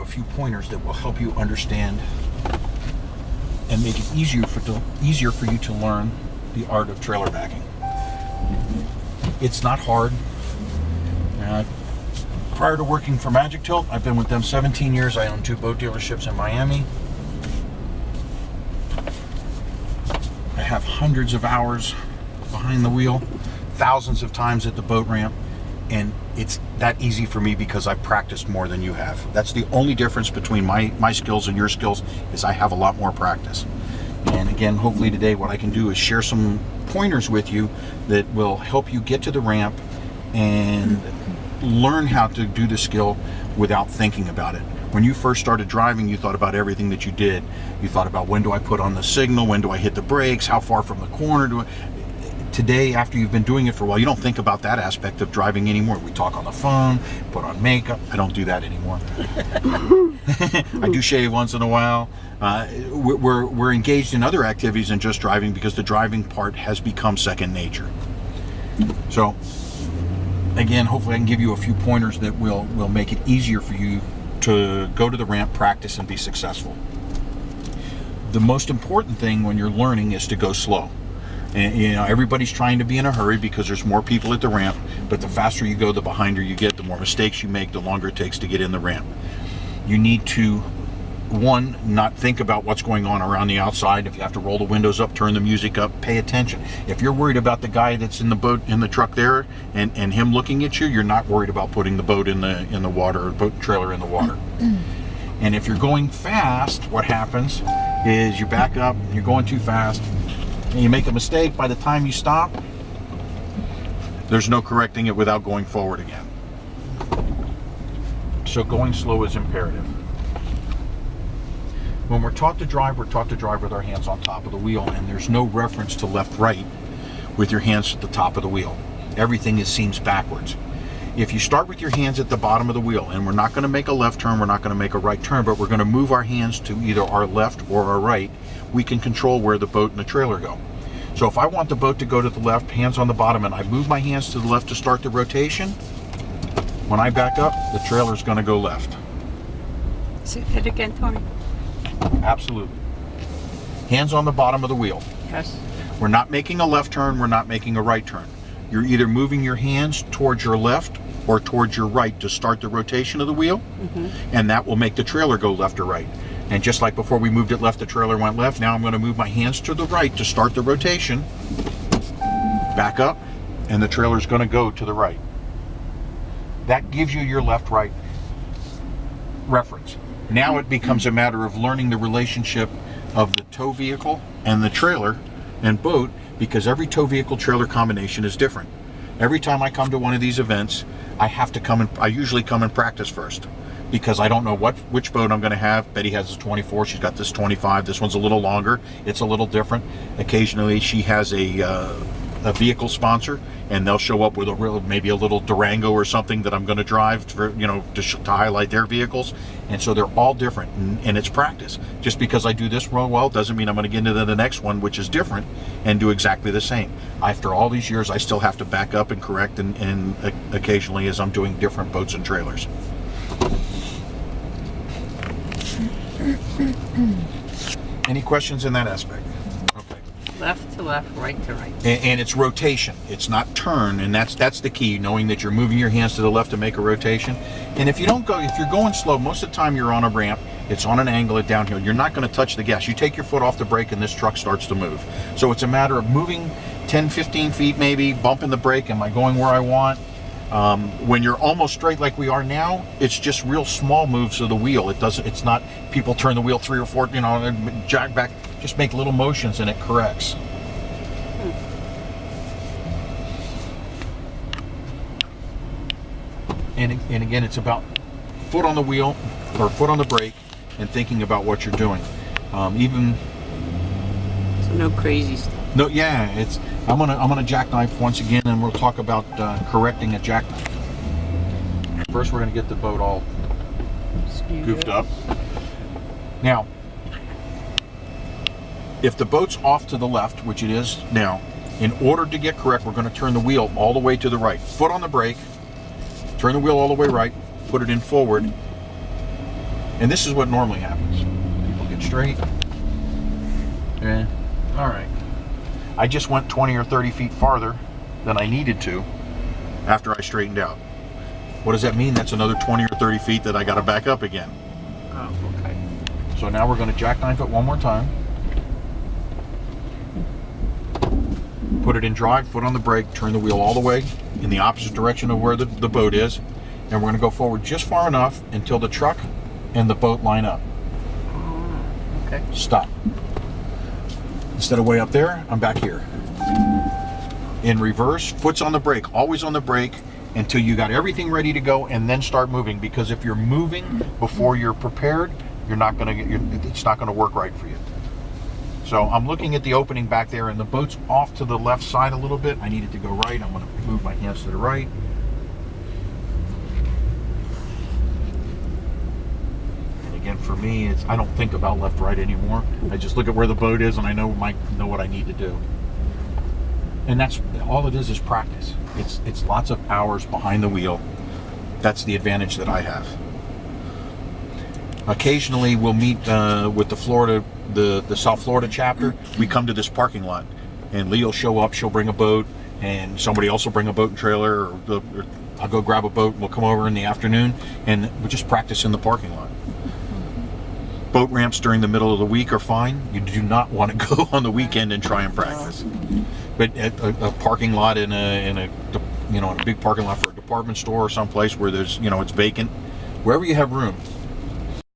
A few pointers that will help you understand and make it easier for you to learn the art of trailer backing. It's not hard. Prior to working for Magic Tilt, I've been with them 17 years. I own 2 boat dealerships in Miami. I have hundreds of hours behind the wheel, thousands of times at the boat ramp, and it's that easy for me because I've practiced more than you have. That's the only difference between my skills and your skills, is I have a lot more practice. And again, hopefully today what I can do is share some pointers with you that will help you get to the ramp and learn how to do the skill without thinking about it. When you first started driving, you thought about everything that you did. You thought about, when do I put on the signal? When do I hit the brakes? How far from the corner do I... Today, after you've been doing it for a while, you don't think about that aspect of driving anymore. We talk on the phone, put on makeup. I don't do that anymore. I do shave once in a while. We're engaged in other activities than just driving, because the driving part has become second nature. So, again, hopefully I can give you a few pointers that will make it easier for you to go to the ramp, practice, and be successful. The most important thing when you're learning is to go slow. And, everybody's trying to be in a hurry because there's more people at the ramp, but the faster you go, the behinder you get, the more mistakes you make, the longer it takes to get in the ramp. You need to, one, not think about what's going on around the outside. If you have to roll the windows up, turn the music up, pay attention. If you're worried about the guy that's in the boat, in the truck there, and him looking at you, you're not worried about putting the boat in the water, or boat trailer in the water. And if you're going fast, what happens is you back up, you're going too fast, and you make a mistake. By the time you stop, there's no correcting it without going forward again. So going slow is imperative. When we're taught to drive with our hands on top of the wheel, and there's no reference to left-right with your hands at the top of the wheel. Everything seems backwards. If you start with your hands at the bottom of the wheel, and we're not going to make a left turn, we're not going to make a right turn, but we're going to move our hands to either our left or our right, we can control where the boat and the trailer go. So if I want the boat to go to the left, hands on the bottom, and I move my hands to the left to start the rotation, when I back up, the trailer's going to go left. Say it again, Tony. Absolutely. Hands on the bottom of the wheel. Yes. We're not making a left turn, we're not making a right turn. You're either moving your hands towards your left or towards your right to start the rotation of the wheel, and that will make the trailer go left or right. And just like before we moved it left, the trailer went left. Now I'm going to move my hands to the right to start the rotation, back up, and the trailer's going to go to the right. That gives you your left-right reference. Now it becomes a matter of learning the relationship of the tow vehicle and the trailer and boat, because every tow vehicle trailer combination is different. Every time I come to one of these events, I usually come and practice first, because I don't know which boat I'm going to have. Betty has a 24, she's got this 25, this one's a little longer, it's a little different. Occasionally she has a vehicle sponsor, and they'll show up with maybe a little Durango or something that I'm going to drive for, to highlight their vehicles. And so they're all different, and it's practice. Just because I do this real well doesn't mean I'm going to get into the next one, which is different, and do exactly the same. After all these years, I still have to back up and correct, and occasionally as I'm doing different boats and trailers. Any questions in that aspect? Okay. Left to left, right to right. And it's rotation. It's not turn, and that's the key, knowing that you're moving your hands to the left to make a rotation. And if you're going slow, most of the time you're on a ramp, it's on an angle at downhill, you're not going to touch the gas. You take your foot off the brake and this truck starts to move. So it's a matter of moving 10, 15 feet maybe, bumping the brake. Am I going where I want? When you're almost straight like we are now, it's just real small moves of the wheel. It's not people turn the wheel 3 or 4, and jack back. Just make little motions and it corrects. And again, it's about foot on the wheel or foot on the brake and thinking about what you're doing. So no crazy stuff. No, yeah, I'm gonna jackknife once again, and we'll talk about correcting a jackknife. First, we're gonna get the boat all goofed up. Now, if the boat's off to the left, which it is now, in order to get correct, we're going to turn the wheel all the way to the right. Foot on the brake, turn the wheel all the way right, put it in forward, And this is what normally happens. People get straight. Yeah. All right. I just went 20 or 30 feet farther than I needed to after I straightened out. What does that mean? That's another 20 or 30 feet that I got to back up again. Oh, okay. So now we're going to jackknife it one more time. Put it in drive, foot on the brake, turn the wheel all the way in the opposite direction of where the boat is. And we're going to go forward just far enough until the truck and the boat line up. Okay. Stop. Instead of way up there, I'm back here. In reverse, foot's on the brake, always on the brake until you got everything ready to go, and then start moving. Because if you're moving before you're prepared, you're not going to get. It's not going to work right for you. So I'm looking at the opening back there, and the boat's off to the left side a little bit. I need it to go right. I'm going to move my hands to the right. And again, for me, I don't think about left, right anymore. I just look at where the boat is, and I know what I need to do. And that's all it is practice. It's lots of hours behind the wheel. That's the advantage that I have. Occasionally, we'll meet with the South Florida chapter. We come to this parking lot, and Lee will show up. She'll bring a boat, and somebody else will bring a boat and trailer. Or I'll go grab a boat. And we'll come over in the afternoon, and we'll just practice in the parking lot. Boat ramps during the middle of the week are fine. You do not want to go on the weekend and try and practice. But at a parking lot in a big parking lot for a department store or someplace where there's it's vacant, wherever you have room,